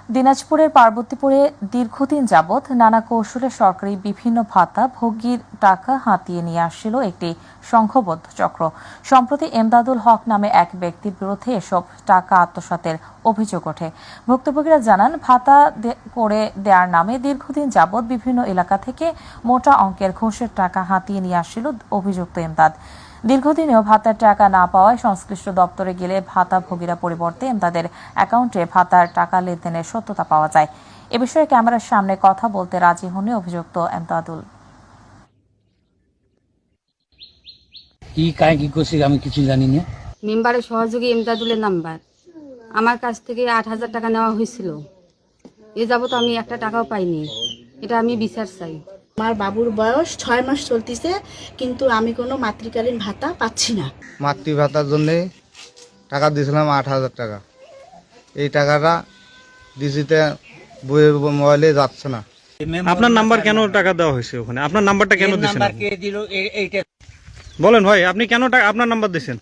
দিনাজপুরের পার্বতীপুরে দীর্ঘদিন যাবৎ নানা কৌশলে সরকারি বিভিন্ন ভাতা ভোগীর টাকা হাতিয়ে নিয়ে আসছিল একটি সংঘবদ্ধ চক্র। সম্প্রতি এমদাদুল হক নামে এক ব্যক্তির বিরুদ্ধে এসব টাকা আত্মসাতের অভিযোগ ওঠে। ভুক্তভোগীরা জানান, ভাতা করে দেওয়ার নামে দীর্ঘদিন যাবৎ বিভিন্ন এলাকা থেকে মোটা অঙ্কের ঘুষের টাকা হাতিয়ে নিয়ে আসছিল অভিযুক্ত এমদাদ। দীর্ঘদিনেও ভাতার টাকা না পাওয়ায় সংশ্লিষ্ট দপ্তরে গেলে ভাতাভোগীরা পরিবর্তে এমদাদের অ্যাকাউন্টে ভাতার টাকা লেনদেনের সত্যতা পাওয়া যায়। এ বিষয়ে ক্যামেরার সামনে কথা বলতে রাজি হননি অভিযুক্ত এমদাদুল। কি করছি আমি কিছু জানি না। মেম্বারের সহযোগী এমদাদুলের নাম্বার, আমার কাছ থেকে 8,000 টাকা নেওয়া হয়েছিল। এ যাবত আমি একটা টাকাও পাইনি। এটা আমি বিচার চাই। আমার বাবুর বয়স 6 মাস চলতেছে, কিন্তু আমি কোনো মাতৃকালীন ভাতা পাচ্ছি না। মাতৃ ভাতার জন্যে টাকা দিয়েছিলাম 8,000 টাকা। এই টাকাটা ডিজিতে বইয়ের মোবাইলে যাচ্ছে না। আপনার নাম্বার কেন টাকা দেওয়া হয়েছে ওখানে? আপনার নাম্বারটা কেন দিয়েছেন? নাম্বার কে দিল এইটা বলেন ভাই, আপনি কেন আপনার নাম্বার দিয়েছেন?